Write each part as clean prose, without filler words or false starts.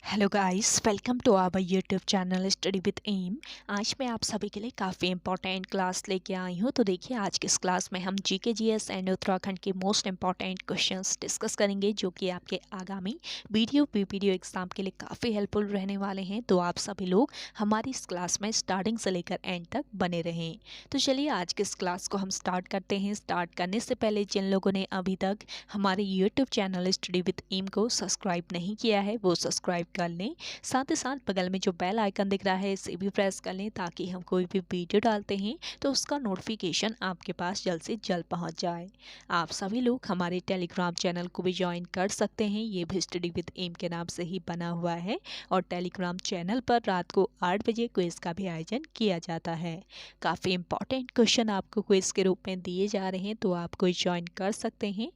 Hello guys, welcome to our YouTube channel study with M. आज मैं आप सभी के लिए काफ़ी इंपॉर्टेंट क्लास लेके आई हूँ। तो देखिए, आज की इस क्लास में हम जीके जीएस एंड उत्तराखंड के मोस्ट इंपॉर्टेंट क्वेश्चंस डिस्कस करेंगे, जो कि आपके आगामी वीडियो एग्जाम के लिए काफ़ी हेल्पफुल रहने वाले हैं। तो आप सभी लोग हमारी इस क्लास में स्टार्टिंग से लेकर एंड तक बने रहें। तो चलिए, आज की इस क्लास को हम स्टार्ट करते हैं। स्टार्ट करने से पहले जिन लोगों ने अभी तक हमारे YouTube channel study with M को सब्सक्राइब नहीं किया है, वो सब्सक्राइब कर लें। साथ ही साथ बगल में जो बेल आइकन दिख रहा है, इसे भी प्रेस कर लें, ताकि हम कोई भी वीडियो डालते हैं तो उसका नोटिफिकेशन आपके पास जल्द से जल्द पहुंच जाए। आप सभी लोग हमारे टेलीग्राम चैनल को भी ज्वाइन कर सकते हैं। ये भी स्टडी विद एम के नाम से ही बना हुआ है और टेलीग्राम चैनल पर रात को 8 बजे क्विज का भी आयोजन किया जाता है। काफ़ी इंपॉर्टेंट क्वेश्चन आपको क्विज के रूप में दिए जा रहे हैं, तो आप कोई ज्वाइन कर सकते हैं।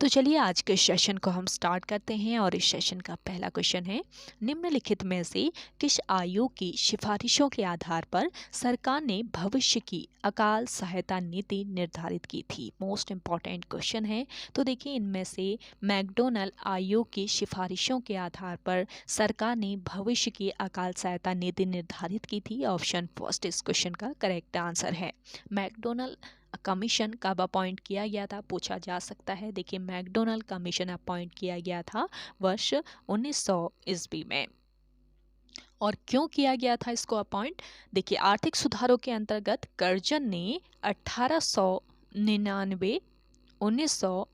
तो चलिए, आज के सेशन को हम स्टार्ट करते हैं और इस सेशन का पहला क्वेश्चन है, निम्नलिखित में से किस आयोग की सिफारिशों के आधार पर सरकार ने भविष्य की अकाल सहायता नीति निर्धारित की थी। मोस्ट इम्पॉर्टेंट क्वेश्चन है। तो देखिए, इनमें से मैकडोनल्ड आयोग की सिफारिशों के आधार पर सरकार ने भविष्य की अकाल सहायता नीति निर्धारित की थी। ऑप्शन फर्स्ट इस क्वेश्चन का करेक्ट आंसर है। मैकडोनल्ड कमीशन कब अपॉइंट किया गया था, पूछा जा सकता है। देखिए, मैकडोनल्ड कमीशन अपॉइंट किया गया था वर्ष 1900 ईस्वी में। और क्यों किया गया था इसको अपॉइंट? देखिए, आर्थिक सुधारों के अंतर्गत कर्जन ने 1899 1900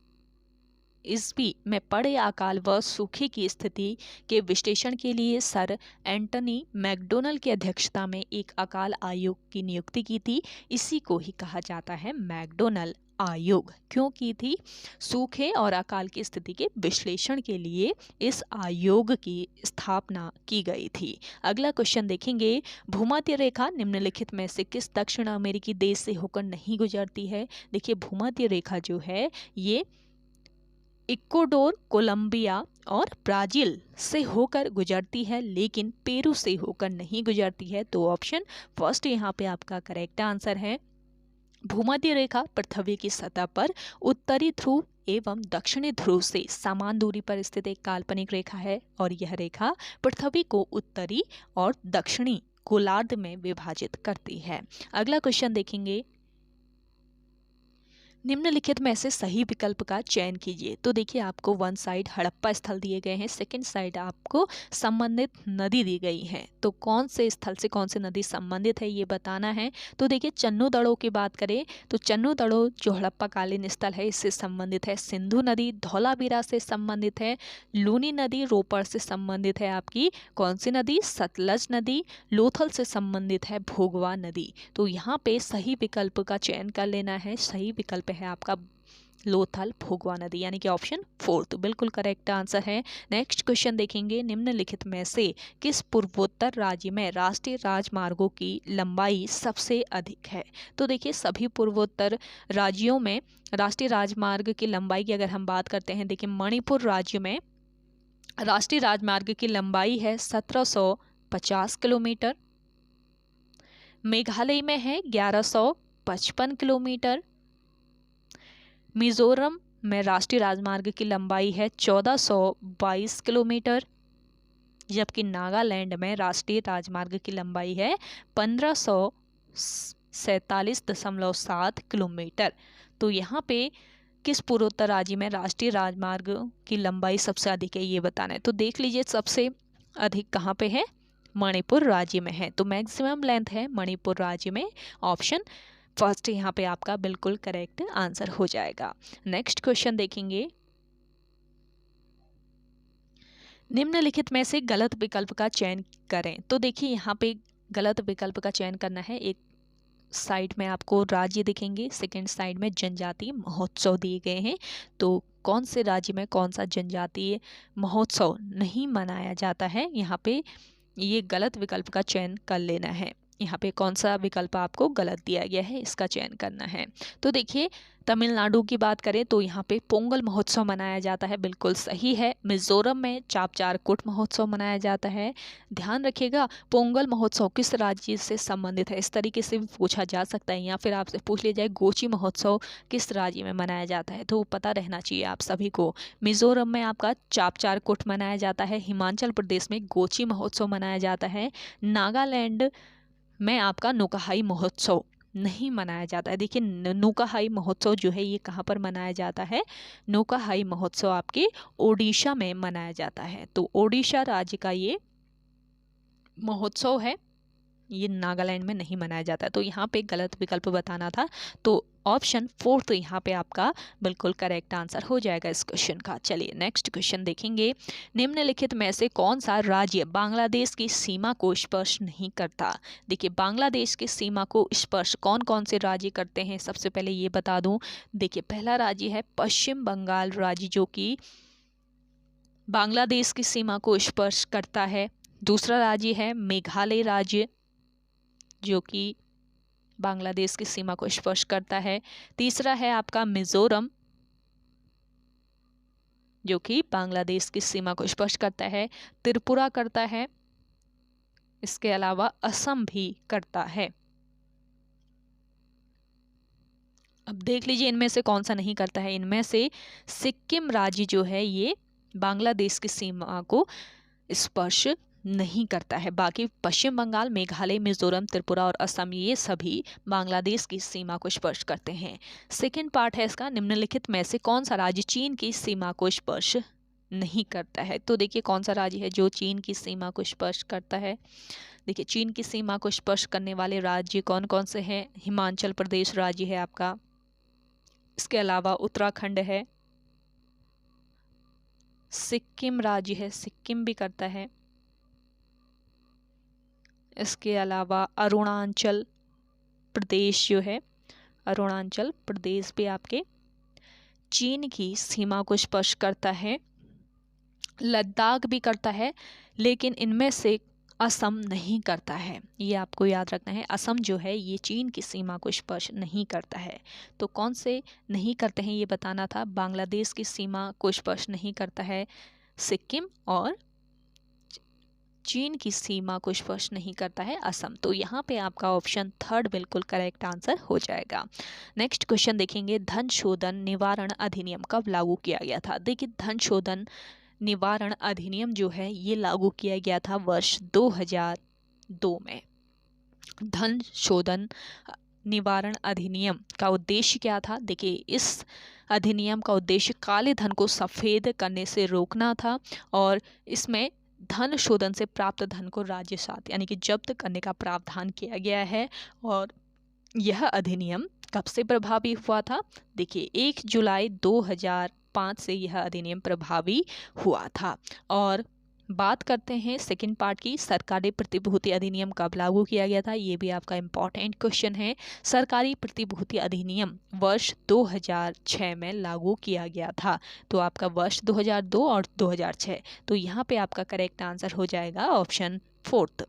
ईस्वी में पड़े अकाल व सूखे की स्थिति के विश्लेषण के लिए सर एंटनी मैकडोनल्ड की अध्यक्षता में एक अकाल आयोग की नियुक्ति की थी। इसी को ही कहा जाता है मैकडोनल्ड आयोग। क्यों की थी? सूखे और अकाल की स्थिति के विश्लेषण के लिए इस आयोग की स्थापना की गई थी। अगला क्वेश्चन देखेंगे, भूमध्य रेखा निम्नलिखित में से किस दक्षिण अमेरिकी देश से होकर नहीं गुजरती है? देखिए, भूमध्य रेखा जो है ये इक्वाडोर, कोलंबिया और ब्राजील से होकर गुजरती है, लेकिन पेरू से होकर नहीं गुजरती है। तो ऑप्शन फर्स्ट यहाँ पे आपका करेक्ट आंसर है। भूमध्य रेखा पृथ्वी की सतह पर उत्तरी ध्रुव एवं दक्षिणी ध्रुव से समान दूरी पर स्थित एक काल्पनिक रेखा है और यह रेखा पृथ्वी को उत्तरी और दक्षिणी गोलार्ध में विभाजित करती है। अगला क्वेश्चन देखेंगे, निम्नलिखित में से सही विकल्प का चयन कीजिए। तो देखिए, आपको वन साइड हड़प्पा स्थल दिए गए हैं, सेकंड साइड आपको संबंधित नदी दी गई है। तो कौन से स्थल से कौन सी नदी संबंधित है ये बताना है। तो देखिए, चन्नू दड़ो की बात करें तो चन्नू दड़ो जो हड़प्पा कालीन स्थल है, इससे संबंधित है। सिंधु नदी धौलावीरा से संबंधित है। लूनी नदी रोपड़ से संबंधित है। आपकी कौन सी नदी? सतलज नदी। लोथल से संबंधित है भोगवा नदी। तो यहाँ पे सही विकल्प का चयन कर लेना है। सही विकल्प है आपका लोथल भोगवा नदी, यानी कि ऑप्शन फोर्थ बिल्कुल करेक्ट आंसर है। नेक्स्ट क्वेश्चन देखेंगे, निम्नलिखित में से किस पूर्वोत्तर राज्य में राष्ट्रीय राजमार्गों की लंबाई सबसे अधिक है? तो देखिए, सभी पूर्वोत्तर राज्यों में राष्ट्रीय राजमार्ग की लंबाई की अगर हम बात करते हैं, देखिए मणिपुर राज्य में राष्ट्रीय राजमार्ग की लंबाई है 1750 किलोमीटर। मेघालय में है 1155 किलोमीटर। मिजोरम में राष्ट्रीय राजमार्ग की लंबाई है 1422 किलोमीटर, जबकि नागालैंड में राष्ट्रीय राजमार्ग की लंबाई है 1547.7 किलोमीटर। तो यहाँ पे किस पूर्वोत्तर राज्य में राष्ट्रीय राजमार्ग की लंबाई सबसे अधिक है ये बताना है। तो देख लीजिए, सबसे अधिक कहाँ पे है? मणिपुर राज्य में है। तो मैक्सिमम लेंथ है मणिपुर राज्य में। ऑप्शन फर्स्ट यहाँ पे आपका बिल्कुल करेक्ट आंसर हो जाएगा। नेक्स्ट क्वेश्चन देखेंगे, निम्नलिखित में से गलत विकल्प का चयन करें। तो देखिए, यहाँ पे गलत विकल्प का चयन करना है। एक साइड में आपको राज्य दिखेंगे, सेकंड साइड में जनजातीय महोत्सव दिए गए हैं। तो कौन से राज्य में कौन सा जनजातीय महोत्सव नहीं मनाया जाता है, यहाँ पे ये गलत विकल्प का चयन कर लेना है। यहाँ पे कौन सा विकल्प आपको गलत दिया गया है, इसका चयन करना है। तो देखिए तमिलनाडु की बात करें तो यहाँ पे पोंगल महोत्सव मनाया जाता है, बिल्कुल सही है। मिजोरम में चापचारकुट महोत्सव मनाया जाता है। ध्यान रखिएगा पोंगल महोत्सव किस राज्य से संबंधित है, इस तरीके से भी पूछा जा सकता है, या फिर आपसे पूछ लिया जाए गोची महोत्सव किस राज्य में मनाया जाता है, तो पता रहना चाहिए आप सभी को। मिजोरम में आपका चापचारकुट मनाया जाता है, हिमाचल प्रदेश में गोची महोत्सव मनाया जाता है, नागालैंड में आपका नुकाहाई महोत्सव नहीं मनाया जाता है। देखिए नुकाहाई महोत्सव जो है ये कहाँ पर मनाया जाता है, नुकाहाई महोत्सव आपके ओडिशा में मनाया जाता है। तो ओडिशा राज्य का ये महोत्सव है, ये नागालैंड में नहीं मनाया जाता है। तो यहाँ पे गलत विकल्प बताना था, तो ऑप्शन 4 तो यहाँ पे आपका बिल्कुल करेक्ट आंसर हो जाएगा इस क्वेश्चन का। चलिए नेक्स्ट क्वेश्चन देखेंगे। निम्नलिखित में से कौन सा राज्य बांग्लादेश की सीमा को स्पर्श नहीं करता। देखिए बांग्लादेश की सीमा को स्पर्श कौन कौन से राज्य करते हैं, सबसे पहले ये बता दूं। देखिए पहला राज्य है पश्चिम बंगाल राज्य, जो कि बांग्लादेश की सीमा को स्पर्श करता है। दूसरा राज्य है मेघालय राज्य, जो कि बांग्लादेश की सीमा को स्पर्श करता है। तीसरा है आपका मिजोरम, जो कि बांग्लादेश की सीमा को स्पर्श करता है। त्रिपुरा करता है, इसके अलावा असम भी करता है। अब देख लीजिए इनमें से कौन सा नहीं करता है। इनमें से सिक्किम राज्य जो है ये बांग्लादेश की सीमा को स्पर्श नहीं करता है। बाकी पश्चिम बंगाल, मेघालय, मिजोरम, त्रिपुरा और असम ये सभी बांग्लादेश की सीमा को स्पर्श करते हैं। सेकंड पार्ट है इसका, निम्नलिखित में से कौन सा राज्य चीन की सीमा को स्पर्श नहीं करता है। तो देखिए कौन सा राज्य है जो चीन की सीमा को स्पर्श करता है। देखिए चीन की सीमा को स्पर्श करने वाले राज्य कौन कौन से हैं। हिमाचल प्रदेश राज्य है आपका, इसके अलावा उत्तराखंड है, सिक्किम राज्य है, सिक्किम भी करता है, इसके अलावा अरुणाचल प्रदेश जो है, अरुणाचल प्रदेश भी आपके चीन की सीमा को स्पर्श करता है। लद्दाख भी करता है, लेकिन इनमें से असम नहीं करता है, ये आपको याद रखना है। असम जो है ये चीन की सीमा को स्पर्श नहीं करता है। तो कौन से नहीं करते हैं ये बताना था। बांग्लादेश की सीमा को स्पर्श नहीं करता है सिक्किम, और चीन की सीमा को स्पर्श नहीं करता है असम। तो यहाँ पे आपका ऑप्शन 3 बिल्कुल करेक्ट आंसर हो जाएगा। नेक्स्ट क्वेश्चन देखेंगे, धन शोधन निवारण अधिनियम कब लागू किया गया था। देखिए धन शोधन निवारण अधिनियम जो है ये लागू किया गया था वर्ष 2002 में। धन शोधन निवारण अधिनियम का उद्देश्य क्या था। देखिए इस अधिनियम का उद्देश्य काले धन को सफ़ेद करने से रोकना था, और इसमें धन शोधन से प्राप्त धन को राजसात यानी कि जब्त करने का प्रावधान किया गया है। और यह अधिनियम कब से प्रभावी हुआ था। देखिए 1 जुलाई 2005 से यह अधिनियम प्रभावी हुआ था। और बात करते हैं सेकंड पार्ट की, सरकारी प्रतिभूति अधिनियम कब लागू किया गया था। ये भी आपका इम्पॉर्टेंट क्वेश्चन है। सरकारी प्रतिभूति अधिनियम वर्ष 2006 में लागू किया गया था। तो आपका वर्ष 2002 और 2006, तो यहाँ पे आपका करेक्ट आंसर हो जाएगा ऑप्शन 4।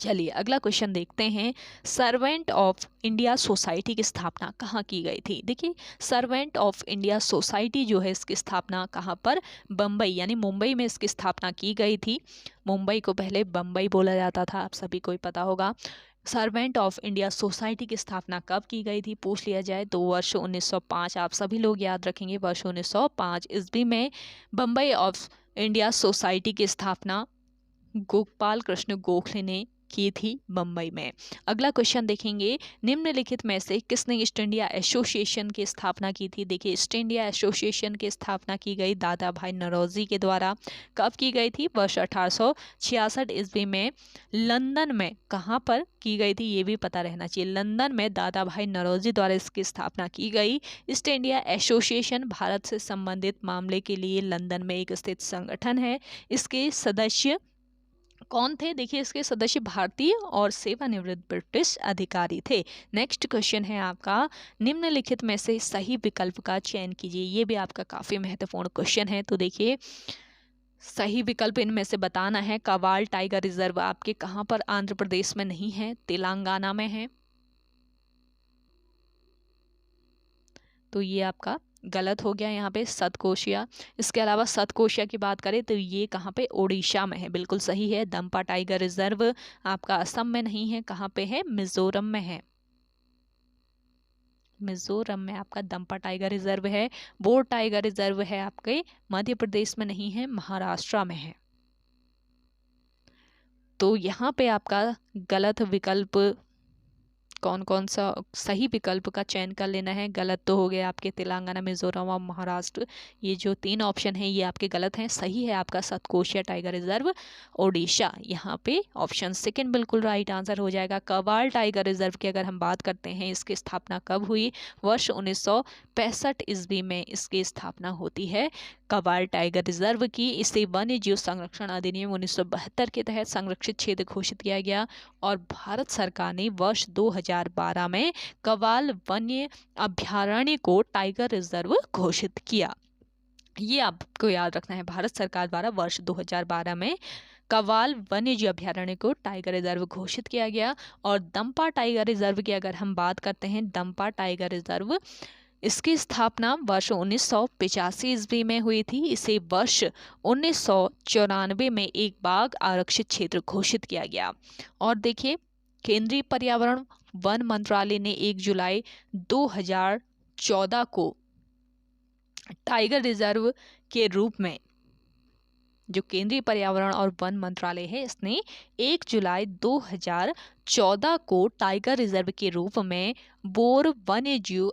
चलिए अगला क्वेश्चन देखते हैं, सर्वेंट ऑफ इंडिया सोसाइटी की स्थापना कहाँ की गई थी। देखिए सर्वेंट ऑफ इंडिया सोसाइटी जो है इसकी स्थापना कहाँ पर, बम्बई यानी मुंबई में इसकी स्थापना की गई थी। मुंबई को पहले बम्बई बोला जाता था, आप सभी को ही पता होगा। सर्वेंट ऑफ इंडिया सोसाइटी की स्थापना कब की गई थी पूछ लिया जाए तो वर्ष 1905, आप सभी लोग याद रखेंगे वर्ष 1905 ईस्वी में बम्बई ऑफ इंडिया सोसाइटी की स्थापना गोपाल कृष्ण गोखले ने की थी मुंबई में। अगला क्वेश्चन देखेंगे, निम्नलिखित में से किसने ईस्ट इंडिया एसोसिएशन की स्थापना की थी। देखिए ईस्ट इंडिया एसोसिएशन की स्थापना की गई दादा भाई नौरोजी के द्वारा। कब की गई थी, वर्ष 1866 ईस्वी में लंदन में। कहाँ पर की गई थी ये भी पता रहना चाहिए, लंदन में दादा भाई नौरोजी द्वारा इसकी स्थापना की गई। ईस्ट इंडिया एसोसिएशन भारत से संबंधित मामले के लिए लंदन में एक स्थित संगठन है। इसके सदस्य कौन थे, देखिए इसके सदस्य भारतीय और सेवानिवृत्त ब्रिटिश अधिकारी थे। नेक्स्ट क्वेश्चन है आपका, निम्नलिखित में से सही विकल्प का चयन कीजिए। ये भी आपका काफ़ी महत्वपूर्ण क्वेश्चन है। तो देखिए सही विकल्प इनमें से बताना है। कवाल टाइगर रिजर्व आपके कहाँ पर आंध्र प्रदेश में नहीं है, तेलंगाना में है। तो ये आपका गलत हो गया यहाँ पे सतकोशिया। इसके अलावा सतकोशिया की बात करें तो ये कहाँ पे, ओडिशा में है। बिल्कुल सही है। दंपा टाइगर रिजर्व आपका असम में नहीं है, कहाँ पे है, मिजोरम में है। मिजोरम में आपका दंपा टाइगर रिजर्व है। बोर टाइगर रिजर्व है आपके मध्य प्रदेश में नहीं है, महाराष्ट्र में है। तो यहाँ पे आपका गलत विकल्प कौन कौन सा, सही विकल्प का चयन कर लेना है। गलत तो हो गया आपके तेलंगाना, मिजोरम और महाराष्ट्र। ये जो 3 ऑप्शन हैं ये आपके गलत हैं। सही है आपका सतकोशिया टाइगर रिजर्व, ओडिशा। यहाँ पे ऑप्शन सेकंड बिल्कुल राइट आंसर हो जाएगा। कवाल टाइगर रिजर्व की अगर हम बात करते हैं, इसकी स्थापना कब हुई, वर्ष 1965 ईस्वी में इसकी स्थापना होती है कवाल टाइगर रिजर्व की। इसे वन्य जीव संरक्षण अधिनियम 1972 के तहत संरक्षित क्षेत्र घोषित किया गया और भारत सरकार ने वर्ष 2012 में कवाल वन्य अभ्यारण्य को टाइगर रिजर्व घोषित किया। ये आपको याद रखना है, भारत सरकार द्वारा वर्ष 2012 में कवाल वन्यजीव अभ्यारण्य को टाइगर रिजर्व घोषित किया गया। और दंपा टाइगर रिजर्व की अगर हम बात करते हैं, दंपा टाइगर रिजर्व इसकी स्थापना वर्ष 1985 ईस्वी में हुई थी। इसे वर्ष 1994 में एक बाघ आरक्षित क्षेत्र घोषित किया गया। और देखिए, केंद्रीय पर्यावरण वन मंत्रालय ने 1 जुलाई 2014 को टाइगर रिजर्व के रूप में, जो केंद्रीय पर्यावरण और वन मंत्रालय है, इसने 1 जुलाई 2014 को टाइगर रिजर्व के रूप में बोर वन्यजीव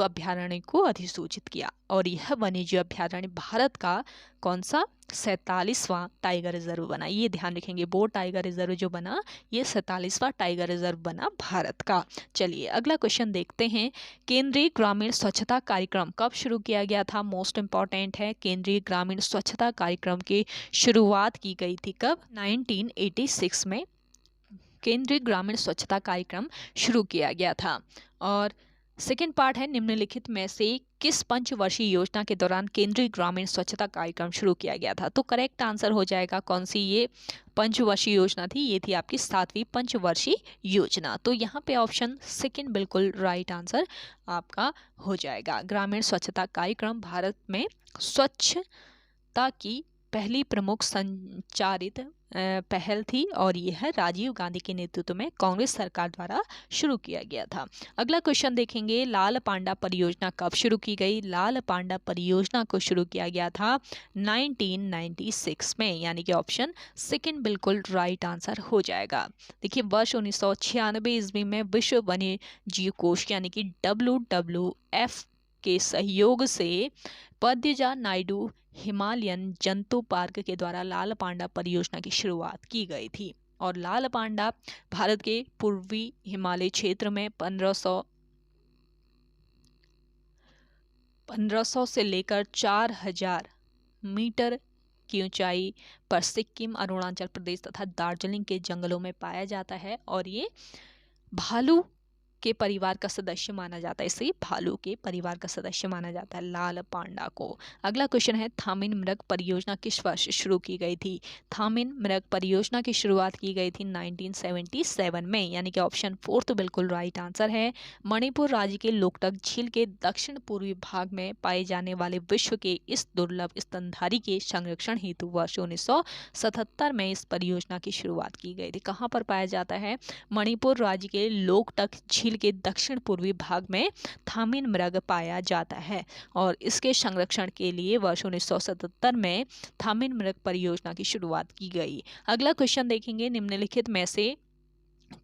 अभ्यारण्य को अधिसूचित किया। और यह वन्यजीव अभ्यारण्य भारत का कौन सा, 47वां टाइगर रिजर्व बना। ये ध्यान रखेंगे, बोर टाइगर रिजर्व जो बना ये 47वां टाइगर रिजर्व बना भारत का। चलिए अगला क्वेश्चन देखते हैं। केंद्रीय ग्रामीण स्वच्छता कार्यक्रम कब शुरू किया गया था, मोस्ट इंपॉर्टेंट है। केंद्रीय ग्रामीण स्वच्छता कार्यक्रम की शुरुआत की गई थी कब, 1986 में केंद्रीय ग्रामीण स्वच्छता कार्यक्रम शुरू किया गया था। और सेकेंड पार्ट है, निम्नलिखित में से किस पंचवर्षीय योजना के दौरान केंद्रीय ग्रामीण स्वच्छता कार्यक्रम शुरू किया गया था। तो करेक्ट आंसर हो जाएगा कौन सी ये पंचवर्षीय योजना थी, ये थी आपकी 7वीं पंचवर्षीय योजना। तो यहाँ पे ऑप्शन सेकेंड बिल्कुल राइट आंसर आपका हो जाएगा। ग्रामीण स्वच्छता कार्यक्रम भारत में स्वच्छता की पहली प्रमुख संचारित पहल थी और यह राजीव गांधी के नेतृत्व में कांग्रेस सरकार द्वारा शुरू किया गया था। अगला क्वेश्चन देखेंगे, लाल पांडा परियोजना कब शुरू की गई। लाल पांडा परियोजना को शुरू किया गया था 1996 में, यानी कि ऑप्शन सेकंड बिल्कुल राइट आंसर हो जाएगा। देखिए, वर्ष 1996 ईस्वी में विश्व वन्य जीव कोष यानी कि WWF के सहयोग से पद्मजा नायडू हिमालयन जंतु पार्क के द्वारा लाल पांडा परियोजना की शुरुआत की गई थी। और लाल पांडा भारत के पूर्वी हिमालय क्षेत्र में 1500 से लेकर 4000 मीटर की ऊंचाई पर सिक्किम, अरुणाचल प्रदेश तथा दार्जिलिंग के जंगलों में पाया जाता है। और ये भालू के परिवार का सदस्य माना जाता है, इसे भालू के परिवार का सदस्य माना जाता है लाल पांडा को। अगला क्वेश्चन है, थामिन मृग परियोजना किस वर्ष शुरू की गई थी। थामिन मृग परियोजना की शुरुआत की गई थी 1977 में, यानी कि ऑप्शन 4 तो बिल्कुल राइट आंसर है। मणिपुर राज्य के लोकटक झील के दक्षिण पूर्वी भाग में पाए जाने वाले विश्व के इस दुर्लभ स्तनधारी के संरक्षण हेतु वर्ष 1977 में इस परियोजना की शुरुआत की गई थी। कहाँ पर पाया जाता है, मणिपुर राज्य के लोकटक झील के दक्षिण पूर्वी भाग में थामिन मृग पाया जाता है और इसके संरक्षण के लिए वर्ष 1977 में थामिन मृग परियोजना की शुरुआत की गई। अगला क्वेश्चन देखेंगे, निम्नलिखित में से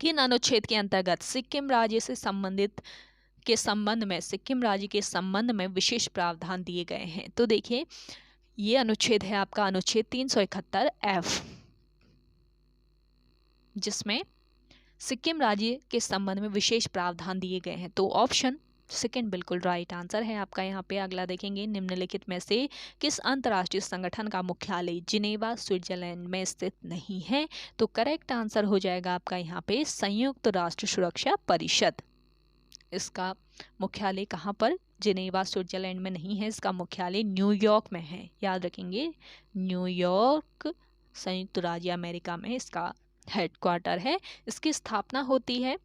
किन अनुच्छेद के अंतर्गत सिक्किम राज्य से संबंधित के संबंध में सिक्किम राज्य के संबंध में विशेष प्रावधान दिए गए हैं। तो देखिए, ये अनुच्छेद है आपका अनुच्छेद 371F, जिसमें सिक्किम राज्य के संबंध में विशेष प्रावधान दिए गए हैं। तो ऑप्शन सेकंड बिल्कुल राइट आंसर है आपका यहाँ पे। अगला देखेंगे, निम्नलिखित में से किस अंतर्राष्ट्रीय संगठन का मुख्यालय जिनेवा, स्विट्जरलैंड में स्थित नहीं है। तो करेक्ट आंसर हो जाएगा आपका यहाँ पे संयुक्त राष्ट्र सुरक्षा परिषद। इसका मुख्यालय कहाँ पर जिनेवा स्विट्जरलैंड में नहीं है, इसका मुख्यालय न्यूयॉर्क में है, याद रखेंगे। न्यूयॉर्क संयुक्त राज्य अमेरिका में इसका हेडक्वार्टर है। इसकी स्थापना होती है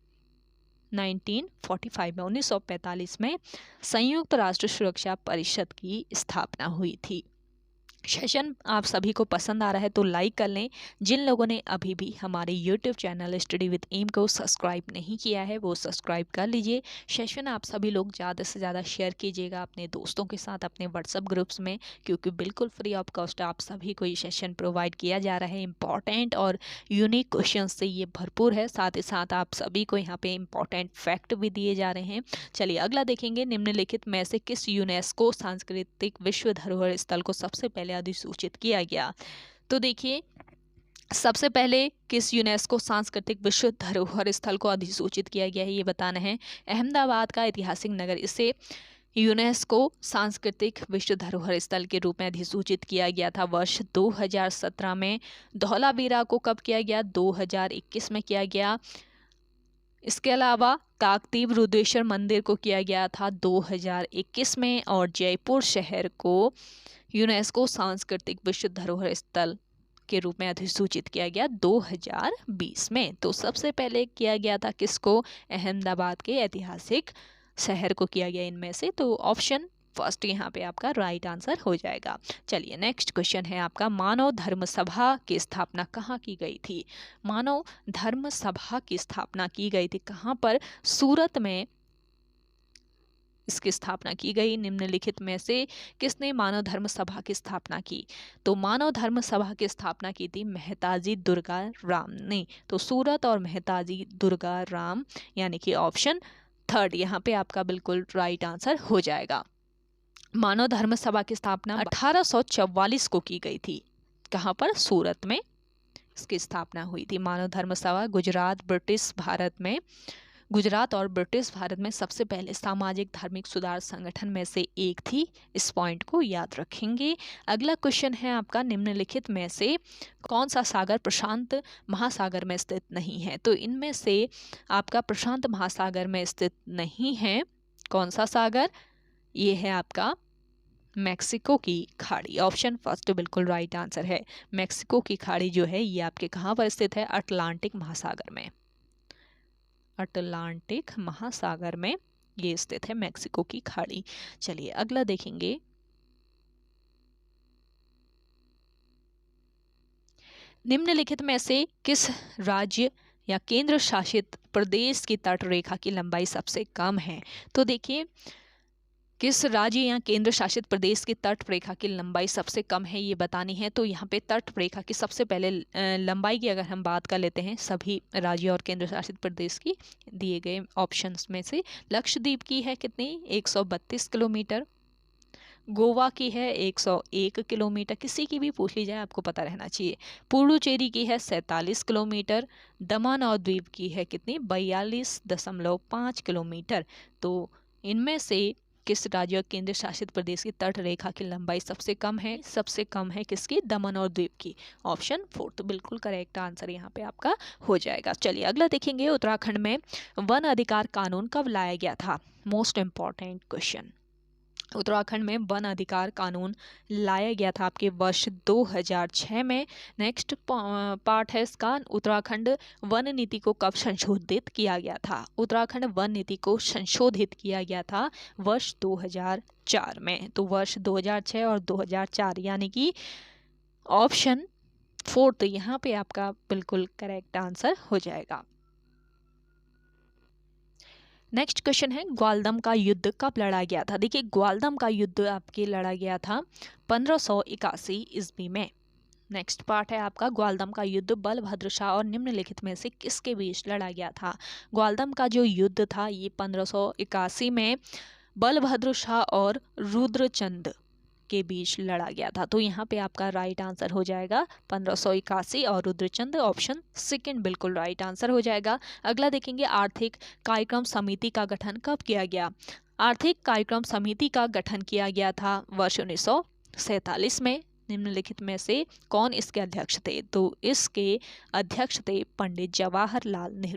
1945 में, 1945 में संयुक्त राष्ट्र सुरक्षा परिषद की स्थापना हुई थी। सेशन आप सभी को पसंद आ रहा है तो लाइक कर लें। जिन लोगों ने अभी भी हमारे YouTube channel study with M को सब्सक्राइब नहीं किया है वो सब्सक्राइब कर लीजिए। सेशन आप सभी लोग ज़्यादा से ज़्यादा शेयर कीजिएगा अपने दोस्तों के साथ, अपने व्हाट्सएप ग्रुप्स में, क्योंकि बिल्कुल फ्री ऑफ कॉस्ट आप सभी को ये सेशन प्रोवाइड किया जा रहा है। इंपॉर्टेंट और यूनिक क्वेश्चन से ये भरपूर है, साथ ही साथ आप सभी को यहाँ पे इंपॉर्टेंट फैक्ट भी दिए जा रहे हैं। चलिए अगला देखेंगे, निम्नलिखित में से किस यूनेस्को सांस्कृतिक विश्व धरोहर स्थल को सबसे पहले अधिसूचित किया गया। तो देखिए सबसे पहले किस यूनेस्को सांस्कृतिक विश्व धरोहर स्थल को अधिसूचित किया गया है ये बताना है। अहमदाबाद का ऐतिहासिक नगर, इसे यूनेस्को सांस्कृतिक विश्व धरोहर स्थल के रूप में अधिसूचित किया गया था वर्ष 2017 में। धौलावीरा को कब किया गया? 2021 में किया गया। इसके अलावा काकतीय रुद्रेश्वर मंदिर को किया गया था 2021 में, और जयपुर शहर को यूनेस्को सांस्कृतिक विश्व धरोहर स्थल के रूप में अधिसूचित किया गया 2020 में। तो सबसे पहले किया गया था किसको? अहमदाबाद के ऐतिहासिक शहर को किया गया इनमें से। तो ऑप्शन फर्स्ट यहाँ पे आपका राइट आंसर हो जाएगा। चलिए नेक्स्ट क्वेश्चन है आपका, मानव धर्म सभा की स्थापना कहाँ की गई थी? मानव धर्म सभा की स्थापना की गई थी कहाँ पर? सूरत में इसकी स्थापना की गई। निम्नलिखित में से किसने मानव धर्म सभा की स्थापना की? तो मानव धर्म सभा की स्थापना की थी मेहताजी दुर्गा राम ने। तो सूरत और मेहताजी दुर्गा राम, यानी कि ऑप्शन थर्ड यहाँ पे आपका बिल्कुल राइट आंसर हो जाएगा। मानव धर्म सभा की स्थापना 1844 को की गई थी। कहाँ पर? सूरत में इसकी स्थापना हुई थी। मानव धर्म सभा गुजरात और ब्रिटिश भारत में सबसे पहले सामाजिक धार्मिक सुधार संगठन में से एक थी। इस पॉइंट को याद रखेंगे। अगला क्वेश्चन है आपका, निम्नलिखित में से कौन सा सागर प्रशांत महासागर में स्थित नहीं है? तो इनमें से आपका प्रशांत महासागर में स्थित नहीं है। कौन सा सागर? ये है आपका मैक्सिको की खाड़ी। ऑप्शन फर्स्ट बिल्कुल राइट आंसर है। मैक्सिको की खाड़ी जो है ये आपके कहाँ पर स्थित है? अटलांटिक महासागर में। अटलांटिक महासागर में ये स्थित है मैक्सिको की खाड़ी। चलिए अगला देखेंगे, निम्नलिखित में से किस राज्य या केंद्र शासित प्रदेश की तट रेखा की लंबाई सबसे कम है? तो देखिए किस राज्य या केंद्र शासित प्रदेश की तट रेखा की लंबाई सबसे कम है ये बतानी है। तो यहाँ पे तट रेखा की सबसे पहले लंबाई की अगर हम बात कर लेते हैं सभी राज्य और केंद्र शासित प्रदेश की, दिए गए ऑप्शंस में से लक्षद्वीप की है कितनी? 132 किलोमीटर। गोवा की है 101 किलोमीटर, किसी की भी पूछ ली जाए आपको पता रहना चाहिए। पुडुचेरी की है 47 किलोमीटर। दमन और दीव की है कितनी? 42.5 किलोमीटर। तो इनमें से किस राज्य और केंद्र शासित प्रदेश की तट रेखा की लंबाई सबसे कम है? सबसे कम है किसकी? दमन और दीव की। ऑप्शन फोर्थ बिल्कुल करेक्ट आंसर यहाँ पे आपका हो जाएगा। चलिए अगला देखेंगे, उत्तराखंड में वन अधिकार कानून कब लाया गया था? Most important question. उत्तराखंड में वन अधिकार कानून लाया गया था आपके वर्ष 2006 में। नेक्स्ट पार्ट है इसका, उत्तराखंड वन नीति को कब संशोधित किया गया था? उत्तराखंड वन नीति को संशोधित किया गया था वर्ष 2004 में। तो वर्ष 2006 और 2004 यानी कि ऑप्शन फोर्थ यहाँ पे आपका बिल्कुल करेक्ट आंसर हो जाएगा। नेक्स्ट क्वेश्चन है, ग्वालदम का युद्ध कब लड़ा गया था? देखिए ग्वालदम का युद्ध आपके लड़ा गया था 1581 ईस्वी में। नेक्स्ट पार्ट है आपका, ग्वालदम का युद्ध बलभद्र शाह और निम्नलिखित में से किसके बीच लड़ा गया था? ग्वालदम का जो युद्ध था ये 1581 में बलभद्र शाह और रुद्रचंद के बीच लड़ा गया था। तो यहाँ पे आपका राइट आंसर हो जाएगा 1581 और रुद्रचंद, ऑप्शन सेकंड बिल्कुल राइट आंसर हो जाएगा। अगला देखेंगे, आर्थिक कार्यक्रम समिति का गठन कब किया गया? आर्थिक कार्यक्रम समिति का गठन किया गया था वर्ष 1947 में। निम्नलिखित में से कौन इसके अध्यक्ष थे? तो इसके अध्यक्ष थे पंडित जवाहरलाल नेहरू।